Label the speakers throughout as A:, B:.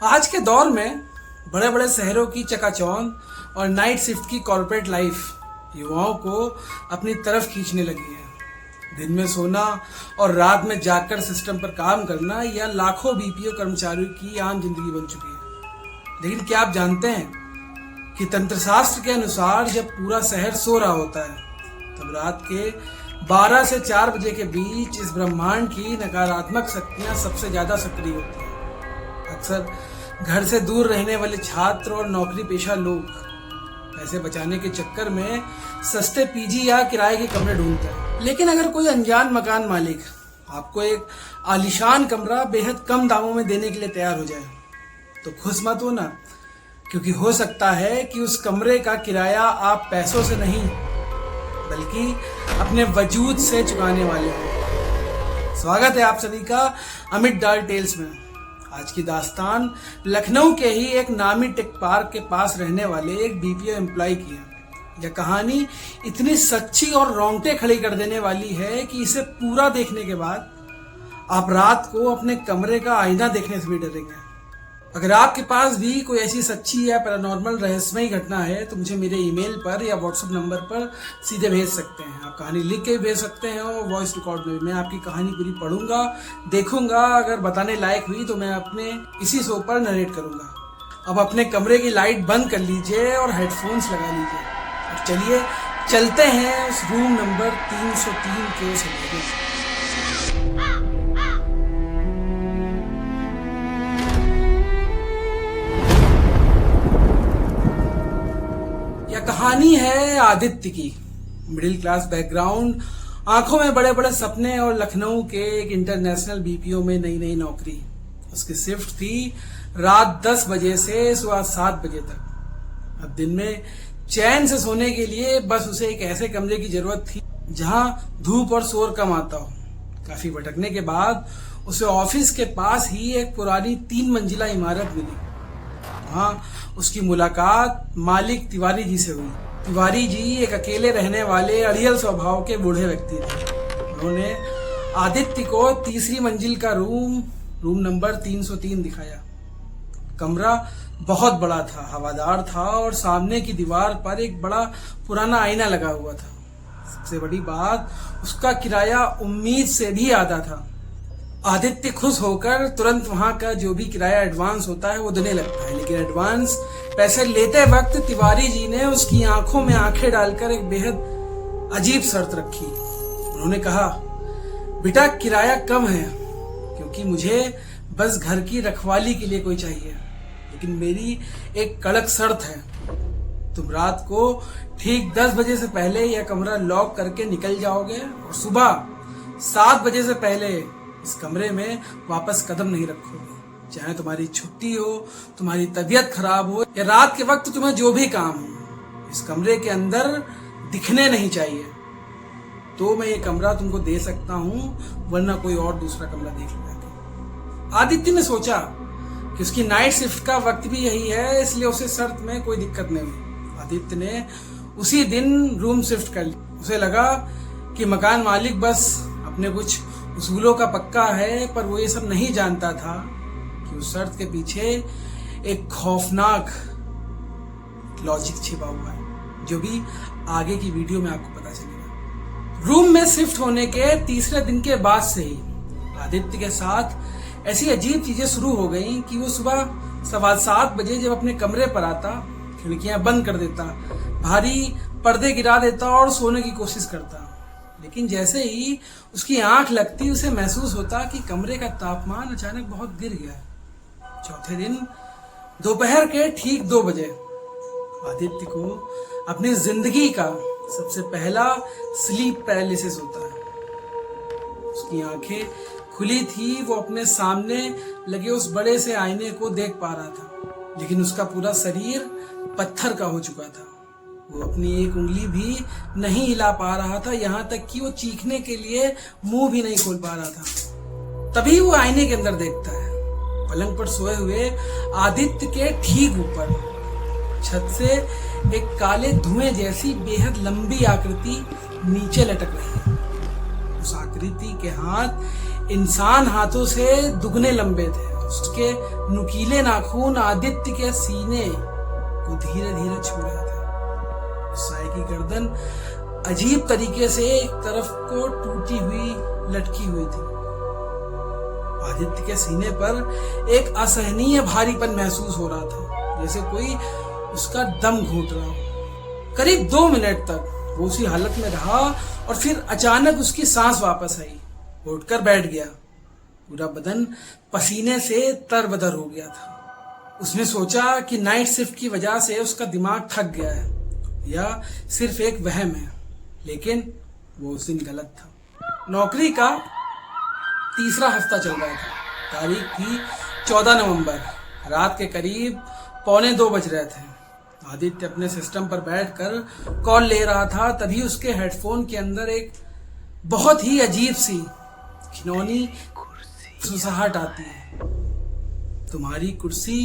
A: आज के दौर में बड़े बड़े शहरों की चकाचौंध और नाइट शिफ्ट की कॉर्पोरेट लाइफ युवाओं को अपनी तरफ खींचने लगी है। दिन में सोना और रात में जागकर सिस्टम पर काम करना यह लाखों बीपीओ कर्मचारियों की आम जिंदगी बन चुकी है। लेकिन क्या आप जानते हैं कि तंत्रशास्त्र के अनुसार जब पूरा शहर सो रहा होता है तब रात के 12 से 4 बजे के बीच इस ब्रह्मांड की नकारात्मक शक्तियां सबसे ज्यादा सक्रिय होती हैं। अक्सर घर से दूर रहने वाले छात्र और नौकरी पेशा लोग पैसे बचाने के चक्कर में सस्ते पीजी या किराए के कमरे ढूंढते हैं। लेकिन अगर कोई अनजान मकान मालिक आपको एक आलीशान कमरा बेहद कम दामों में देने के लिए तैयार हो जाए तो खुश मत होना, क्योंकि हो सकता है कि उस कमरे का किराया आप पैसों से नहीं बल्कि अपने वजूद से चुकाने वाले हो। स्वागत है आप सभी का अमित डाल टेल्स में। आज की दास्तान लखनऊ के ही एक नामी टेक पार्क के पास रहने वाले एक बीपीओ एम्प्लॉय की है। यह कहानी इतनी सच्ची और रोंगटे खड़ी कर देने वाली है कि इसे पूरा देखने के बाद आप रात को अपने कमरे का आईना देखने से भी डरेंगे। अगर आपके पास भी कोई ऐसी सच्ची या पैरानॉर्मल रहस्यमयी घटना है तो मुझे मेरे ईमेल पर या व्हाट्सएप नंबर पर सीधे भेज सकते हैं। आप कहानी लिख के भी भेज सकते हैं और वॉइस रिकॉर्ड में मैं आपकी कहानी पूरी पढ़ूंगा, देखूंगा। अगर बताने लायक हुई तो मैं अपने इसी शो पर नरेट करूंगा। अब अपने कमरे की लाइट बंद कर लीजिए और हेडफोन्स लगा लीजिए और चलिए चलते हैं उस रूम नंबर 303 के उस अंधेरे में। कहानी है आदित्य की। मिडिल क्लास बैकग्राउंड, आंखों में बड़े बड़े सपने और लखनऊ के एक इंटरनेशनल बीपीओ में नई नई नौकरी। उसकी शिफ्ट थी रात 10 बजे से सुबह 7 बजे तक। अब दिन में चैन से सोने के लिए बस उसे एक ऐसे कमरे की जरूरत थी जहां धूप और शोर कम आता हो। काफी भटकने के बाद उसे ऑफिस के पास ही एक पुरानी 3 मंजिला इमारत मिली। वहां उसकी मुलाकात मालिक तिवारी जी से हुई। तिवारी जी एक अकेले रहने वाले अड़ियल स्वभाव के बूढ़े व्यक्ति थे। उन्होंने आदित्य को तीसरी मंजिल का रूम नंबर 303 दिखाया। कमरा बहुत बड़ा था, हवादार था और सामने की दीवार पर एक बड़ा पुराना आईना लगा हुआ था। सबसे बड़ी बात, उसका किराया उम्मीद से भी आधा था। आदित्य खुश होकर तुरंत वहां का जो भी किराया एडवांस होता है वो देने लगता है, लेकिन एडवांस पैसे लेते वक्त तिवारी जी ने उसकी आंखों में आंखें डालकर एक बेहद अजीब शर्त रखी। उन्होंने कहा, बेटा किराया कम है क्योंकि मुझे बस घर की रखवाली के लिए कोई चाहिए, लेकिन मेरी एक कड़क शर्त है। तुम रात को ठीक 10 बजे से पहले यह कमरा लॉक करके निकल जाओगे और सुबह 7 बजे से पहले इस कमरे में वापस कदम नहीं रखोगे। चाहे तुम्हारी छुट्टी हो, तुम्हारी तबीयत खराब हो या रात के वक्त तुम्हें जो भी काम हो, इस कमरे के अंदर दिखने नहीं चाहिए। तो मैं ये कमरा तुमको दे सकता हूं, वरना कोई और दूसरा कमरा देख लेगा। आदित्य ने सोचा कि उसकी नाइट शिफ्ट का वक्त भी यही है, इसलिए उसे शर्त में कोई दिक्कत नहीं हुई। आदित्य ने उसी दिन रूम शिफ्ट कर ली। उसे लगा कि मकान मालिक बस अपने कुछ उसूलों का पक्का है, पर वो ये सब नहीं जानता था कि उस शर्त के पीछे एक खौफनाक लॉजिक छिपा हुआ है, जो भी आगे की वीडियो में आपको पता चलेगा। रूम में शिफ्ट होने के तीसरे दिन के बाद से ही आदित्य के साथ ऐसी अजीब चीजें शुरू हो गई कि वो सुबह 7:15 बजे जब अपने कमरे पर आता, खिड़कियां बंद कर देता, भारी पर्दे गिरा देता और सोने की कोशिश करता। लेकिन जैसे ही उसकी आंख लगती, उसे महसूस होता कि कमरे का तापमान अचानक बहुत गिर गया है। चौथे दिन दोपहर के ठीक 2 बजे आदित्य को अपनी जिंदगी का सबसे पहला स्लीप पैरालिसिस होता है। उसकी आंखें खुली थी, वो अपने सामने लगे उस बड़े से आईने को देख पा रहा था, लेकिन उसका पूरा शरीर पत्थर का हो चुका था। वो अपनी एक उंगली भी नहीं हिला पा रहा था, यहाँ तक कि वो चीखने के लिए मुंह भी नहीं खोल पा रहा था। तभी वो आईने के अंदर देखता है, पलंग पर सोए हुए आदित्य के ठीक ऊपर छत से एक काले धुएं जैसी बेहद लंबी आकृति नीचे लटक रही है। उस आकृति के हाथ इंसान हाथों से दुगने लंबे थे। उसके नुकीले नाखून आदित्य के सीने को धीरे धीरे छू रहे थे। साय की गर्दन अजीब तरीके से एक तरफ को टूटी हुई लटकी हुई थी। आदित्य के सीने पर एक असहनीय भारीपन महसूस हो रहा था, जैसे कोई उसका दम घोट रहा हो। करीब 2 मिनट तक वो उसी हालत में रहा और फिर अचानक उसकी सांस वापस आई। वो उठकर बैठ गया। पूरा बदन पसीने से तरबतर हो गया था। उसने सोचा कि नाइट शिफ्ट की वजह से उसका दिमाग थक गया है या सिर्फ एक वहम है, लेकिन वो उस दिन गलत था। नौकरी का तीसरा हफ्ता चल रहा था। तारीख थी 14 नवंबर। रात के करीब 1:45 बज रहे थे। आदित्य अपने सिस्टम पर बैठकर कॉल ले रहा था, तभी उसके हेडफोन के अंदर एक बहुत ही अजीब सी खिनौनी सुसहाट आती है। तुम्हारी कुर्सी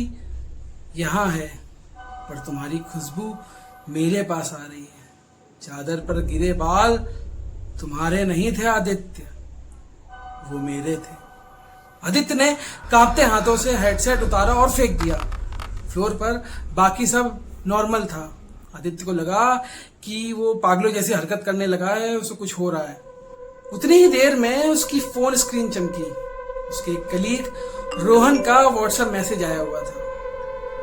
A: यहाँ है, पर तुम्हारी खुशबू मेरे पास आ रही है। चादर पर गिरे बाल तुम्हारे नहीं थे आदित्य, वो मेरे थे। आदित्य ने कांपते हाथों से हेडसेट उतारा और फेंक दिया। फ्लोर पर बाकी सब नॉर्मल था। आदित्य को लगा कि वो पागलों जैसी हरकत करने लगा है, उसे कुछ हो रहा है। उतनी ही देर में उसकी फोन स्क्रीन चमकी। उसके एक कलीग रोहन का व्हाट्सएप मैसेज आया हुआ था।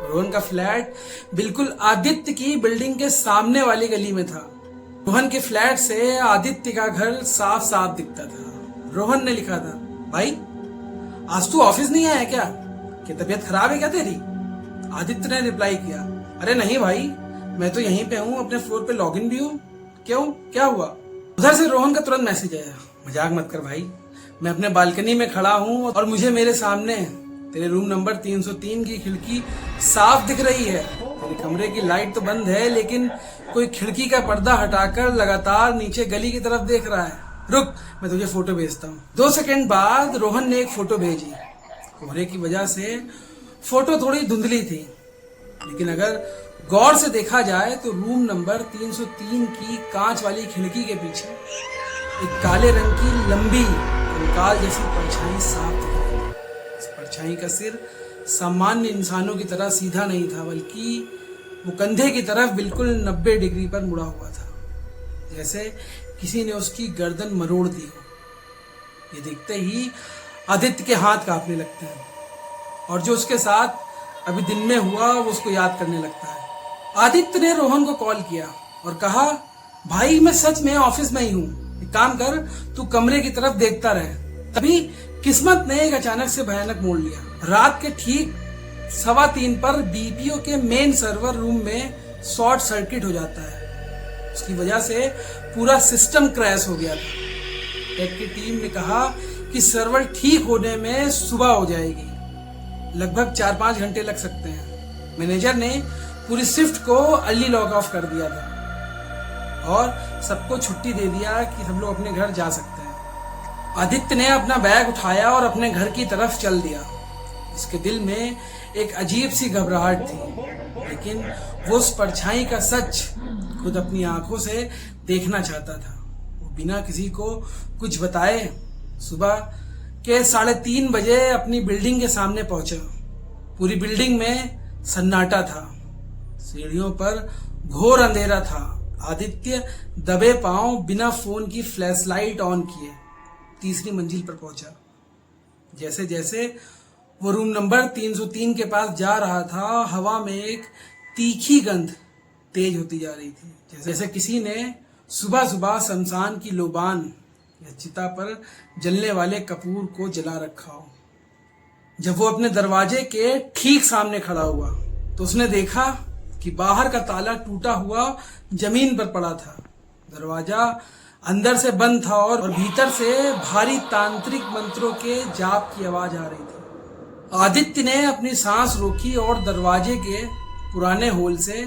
A: रोहन का फ्लैट बिल्कुल आदित्य की बिल्डिंग के सामने वाली गली में था। रोहन के फ्लैट से आदित्य का घर साफ साफ दिखता था। रोहन ने लिखा था, भाई आज तू ऑफिस नहीं आया क्या? तबीयत खराब है क्या तेरी? आदित्य ने रिप्लाई किया, अरे नहीं भाई, मैं तो यहीं पे हूँ, अपने फ्लोर पे लॉगिन भी हूँ। क्यों, क्या हुआ? उधर से रोहन का तुरंत मैसेज आया, मजाक मत कर भाई, मैं अपने बालकनी में खड़ा हूँ और मुझे मेरे सामने तेरे रूम नंबर 303 की खिड़की साफ दिख रही है। तेरे कमरे की लाइट तो बंद है, लेकिन कोई खिड़की का पर्दा हटाकर लगातार नीचे गली की तरफ देख रहा है। रुक, मैं तुझे फोटो भेजता हूँ। 2 सेकंड बाद रोहन ने एक फोटो भेजी। कोहरे की वजह से फोटो थोड़ी धुंधली थी, लेकिन अगर गौर से देखा जाए तो रूम नंबर 303 की कांच वाली खिड़की के पीछे एक काले रंग की लंबी कंकाल जैसी परछाई साफ दिख रही। इस परछाई का सिर सामान्य इंसानों की तरह सीधा नहीं था, बल्कि वो कंधे की तरफ बिल्कुल 90 डिग्री पर मुड़ा हुआ था, जैसे किसी ने उसकी गर्दन मरोड़ दी हो। ये देखते ही आदित्य के हाथ कांपने लगते हैं और जो उसके साथ अभी दिन में हुआ वो उसको याद करने लगता है। आदित्य ने रोहन को कॉल किया और कहा, भाई मैं सच में ऑफिस में ही हूँ, एक काम कर, तू कमरे की तरफ देखता रहे। तभी किस्मत ने एक अचानक से भयानक मोड़ लिया। रात के ठीक 3:15 पर बीपीओ के मेन सर्वर रूम में शॉर्ट सर्किट हो जाता है। उसकी वजह से पूरा सिस्टम क्रैश हो गया था। टेक की टीम ने कहा कि सर्वर ठीक होने में सुबह हो जाएगी, लगभग 4-5 घंटे लग सकते हैं। मैनेजर ने पूरी शिफ्ट को अर्ली लॉग ऑफ कर दिया था और सबको छुट्टी दे दिया कि सब लोग अपने घर जा सकते हैं। आदित्य ने अपना बैग उठाया और अपने घर की तरफ चल दिया। इसके दिल में एक अजीब सी घबराहट थी, लेकिन वो उस परछाई का सच खुद अपनी आंखों से देखना चाहता था। वो बिना किसी को कुछ बताए सुबह के 3:30 बजे अपनी बिल्डिंग के सामने पहुंचा। पूरी बिल्डिंग में सन्नाटा था। सीढ़ियों पर घोर अंधेरा था। आदित्य दबे पांव बिना फोन की फ्लैशलाइट ऑन किए तीसरी मंजिल पर पहुंचा। जैसे जैसे वो रूम नंबर 303 के पास जा रहा था, हवा में एक तीखी गंध तेज होती जा रही थी, जैसे किसी ने सुबह सुबह शमशान की लोबान या चिता पर जलने वाले कपूर को जला रखा हो। जब वो अपने दरवाजे के ठीक सामने खड़ा हुआ तो उसने देखा कि बाहर का ताला टूटा हुआ जमीन पर पड़ा था। दरवाजा अंदर से बंद था और भीतर से भारी तांत्रिक मंत्रों के जाप की आवाज आ रही थी। आदित्य ने अपनी सांस रोकी और दरवाजे के पुराने होल से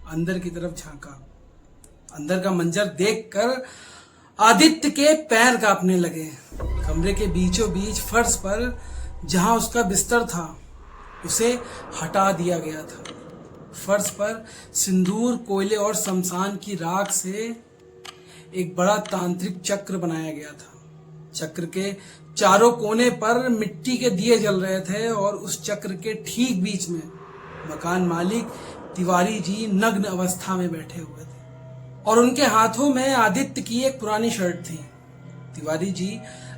A: अंदर की तरफ झांका। अंदर का मंजर देखकर आदित्य के पैर कांपने लगे। कमरे के बीचों बीच फर्श पर जहां उसका बिस्तर था उसे हटा दिया गया था। फर्श पर सिंदूर, कोयले और शमशान की राख से एक बड़ा तांत्रिक चक्र बनाया गया था। चक्र के चारों कोने पर मिट्टी के दिए जल रहे थे और उस चक्र के ठीक बीच में मकान मालिक तिवारी जी नग्न अवस्था में बैठे हुए थे और उनके हाथों में आदित्य की एक पुरानी शर्ट थी। तिवारी जी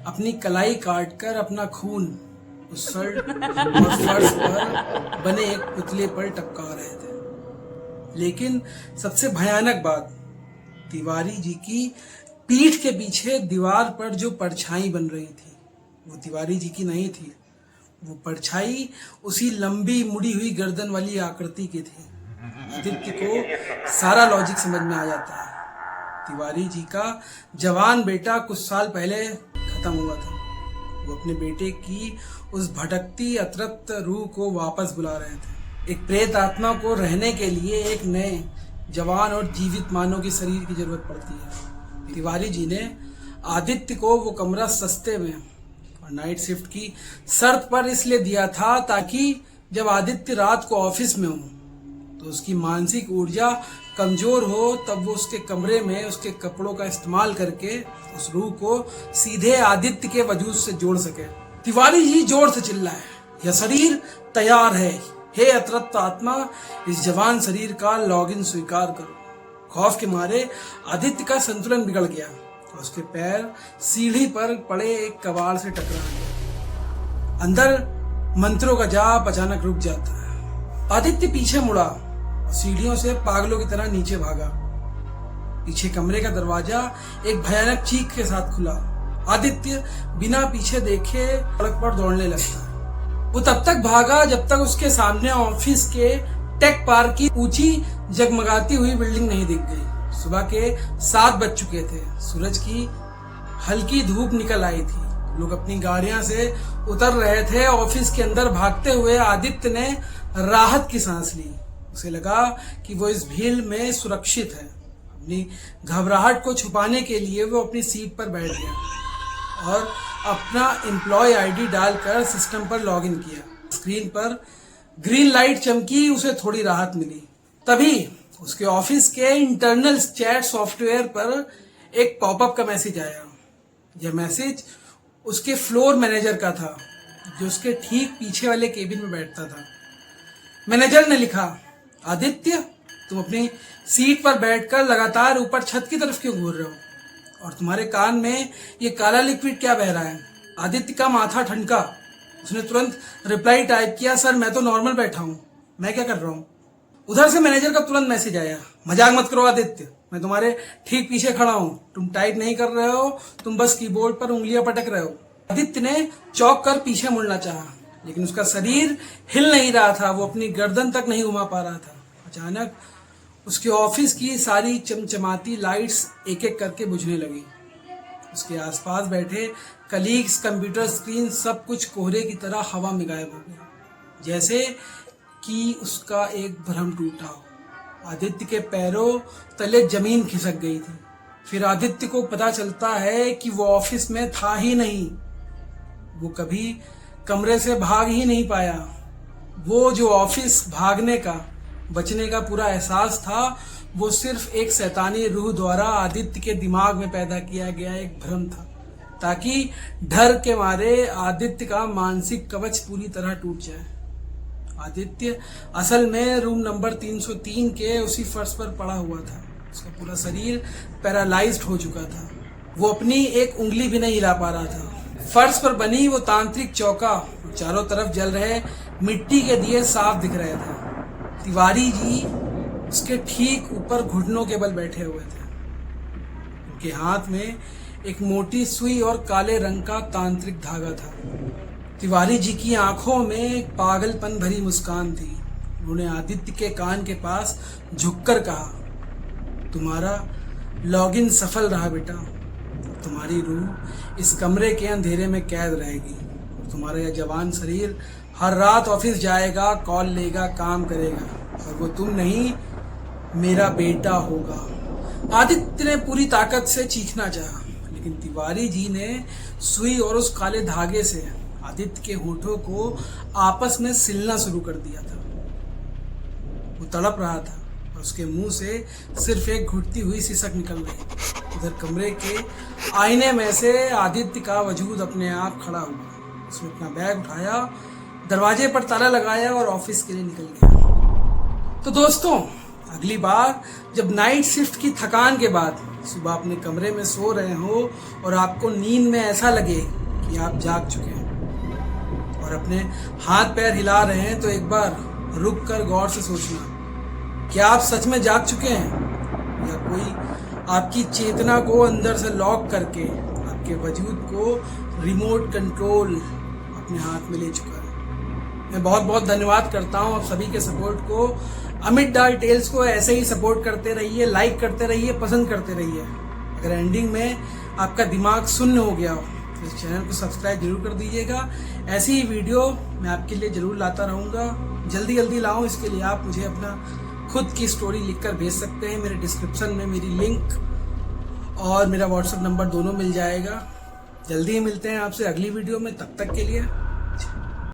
A: अपनी कलाई काटकर अपना खून उस शर्ट और फर्श पर बने एक पुतले पर टपका रहे थे। लेकिन सबसे भयानक बात, तिवारी जी की पीठ के पीछे दीवार पर जो परछाई बन रही थी वो तिवारी जी की नहीं थी। वो परछाई उसी लंबी मुड़ी हुई गर्दन वाली आकृति की थी। आदित्य को सारा लॉजिक समझ में आ जाता है। तिवारी जी का जवान बेटा कुछ साल पहले खत्म हुआ था। वो अपने बेटे की उस भटकती अतृप्त रूह को वापस बुला रहे थे। एक प्रेत आत्मा को रहने के लिए एक नए जवान और जीवित मानव के शरीर की जरूरत पड़ती है। तिवारी जी ने आदित्य को वो कमरा सस्ते में और नाइट शिफ्ट की शर्त पर इसलिए दिया था ताकि जब आदित्य रात को ऑफिस में हो तो उसकी मानसिक ऊर्जा कमजोर हो, तब वो उसके कमरे में उसके कपड़ों का इस्तेमाल करके उस रूह को सीधे आदित्य के वजूद से जोड़ सके। तिवारी जी जोर से चिल्लाए, यह शरीर तैयार है, हे अतृप्त आत्मा, इस जवान शरीर का लॉगिन स्वीकार करो। खौफ के मारे आदित्य का संतुलन बिगड़ गया और उसके पैर सीढ़ी पर पड़े एक कबाड़ से टकरा गए। अंदर मंत्रों का जाप अचानक रुक जाता है। आदित्य पीछे मुड़ा, सीढ़ियों से पागलों की तरह नीचे भागा। पीछे कमरे का दरवाजा एक भयानक चीख के साथ खुला। आदित्य बिना पीछे देखे सड़क पर दौड़ने लगता है। वो तब तक भागा जब तक उसके सामने ऑफिस के टेक पार्क की ऊंची जगमगाती हुई बिल्डिंग नहीं दिख गई। सुबह के 7 बज चुके थे। सूरज की हल्की धूप निकल आई थी। लोग अपनी गाड़ियां से उतर रहे थे। ऑफिस के अंदर भागते हुए आदित्य ने राहत की सांस ली। उसे लगा कि वो इस भीड़ में सुरक्षित है। अपनी घबराहट को छुपाने के लिए वो अपनी सीट पर बैठ गया और अपना एम्प्लॉय आईडी डालकर सिस्टम पर लॉगिन किया। स्क्रीन पर ग्रीन लाइट चमकी, उसे थोड़ी राहत मिली। तभी उसके ऑफिस के इंटरनल चैट सॉफ्टवेयर पर एक पॉपअप का मैसेज आया। यह मैसेज उसके फ्लोर मैनेजर का था, जो उसके ठीक पीछे वाले केबिन में बैठता था। मैनेजर ने लिखा, आदित्य, तुम अपनी सीट पर बैठकर लगातार ऊपर छत की तरफ क्यों घूर रहे हो और तुम्हारे कान में ये काला लिक्विड क्या बह रहा है? आदित्य का माथा ठनका। उसने तुरंत रिप्लाई टाइप किया, सर मैं तो नॉर्मल बैठा हूँ, मैं क्या कर रहा हूँ। उधर से मैनेजर का तुरंत मैसेज आया, मजाक मत करो आदित्य, मैं तुम्हारे ठीक पीछे खड़ा हूँ, तुम टाइप नहीं कर रहे हो, तुम बस कीबोर्ड पर उंगलियां पटक रहे हो। आदित्य ने चौंक कर पीछे मुड़ना चाहा, लेकिन उसका शरीर हिल नहीं रहा था। वो अपनी गर्दन तक नहीं घुमा पा रहा था। अचानक उसके ऑफिस की सारी चमचमाती लाइट्स एक एक करके बुझने लगी। उसके आसपास बैठे कलीग्स, कंप्यूटर स्क्रीन, सब कुछ कोहरे की तरह हवा में गायब हो गया, जैसे कि उसका एक भ्रम टूटा हो। आदित्य के पैरों तले जमीन खिसक गई थी। फिर आदित्य को पता चलता है कि वो ऑफिस में था ही नहीं। वो कभी कमरे से भाग ही नहीं पाया। वो जो ऑफिस भागने का, बचने का पूरा एहसास था, वो सिर्फ एक शैतानी रूह द्वारा आदित्य के दिमाग में पैदा किया गया एक भ्रम था, ताकि डर के मारे आदित्य का मानसिक कवच पूरी तरह टूट जाए। आदित्य असल में रूम नंबर 303 के उसी फर्श पर पड़ा हुआ था। उसका पूरा शरीर पैरालाइज्ड हो चुका था। वो अपनी एक उंगली भी नहीं हिला पा रहा था। फर्श पर बनी वो तांत्रिक चौका, चारों तरफ जल रहे मिट्टी के दिए साफ दिख रहे थे। तिवारी जी उसके ठीक ऊपर घुटनों के बल बैठे हुए थे। उनके हाथ में एक मोटी सुई और काले रंग का तांत्रिक धागा था। तिवारी जी की आंखों में एक पागलपन भरी मुस्कान थी। उन्होंने आदित्य के कान के पास झुककर कहा, तुम्हारा लॉगिन सफल रहा बेटा। तुम्हारी रूह इस कमरे के अंधेरे में कैद रहेगी। तुम्हारा यह जवान शरीर हर रात ऑफिस जाएगा, कॉल लेगा, काम करेगा, और वो तुम नहीं, मेरा बेटा होगा। आदित्य ने पूरी ताकत से चीखना चाहा, लेकिन तिवारी जी ने सुई और उस काले धागे से आदित्य के होठों को आपस में सिलना शुरू कर दिया था। वो तड़प रहा था और उसके मुंह से सिर्फ एक घुटती हुई सिसक निकल रही। उधर कमरे के आईने में से आदित्य का वजूद अपने आप खड़ा हुआ। उसने अपना बैग उठाया, दरवाजे पर ताला लगाया और ऑफिस के लिए निकल गया। तो दोस्तों, अगली बार जब नाइट शिफ्ट की थकान के बाद सुबह अपने कमरे में सो रहे हो और आपको नींद में ऐसा लगे कि आप जाग चुके हैं और अपने हाथ पैर हिला रहे हैं, तो एक बार रुक कर गौर से सोचना, क्या आप सच में जाग चुके हैं या कोई आपकी चेतना को अंदर से लॉक करके आपके वजूद को रिमोट कंट्रोल अपने हाथ में ले चुका है। मैं बहुत बहुत धन्यवाद करता हूं आप सभी के सपोर्ट को। अमित डाल टेल्स को ऐसे ही सपोर्ट करते रहिए, लाइक करते रहिए, पसंद करते रहिए। अगर एंडिंग में आपका दिमाग शून्य हो गया हो तो इस चैनल को सब्सक्राइब जरूर कर दीजिएगा। ऐसी ही वीडियो मैं आपके लिए जरूर लाता रहूँगा, जल्दी जल्दी लाऊं। इसके लिए आप मुझे अपना खुद की स्टोरी लिखकर भेज सकते हैं। मेरे डिस्क्रिप्शन में मेरी लिंक और मेरा व्हाट्सएप नंबर दोनों मिल जाएगा। जल्दी ही मिलते हैं आपसे अगली वीडियो में, तब तक के लिए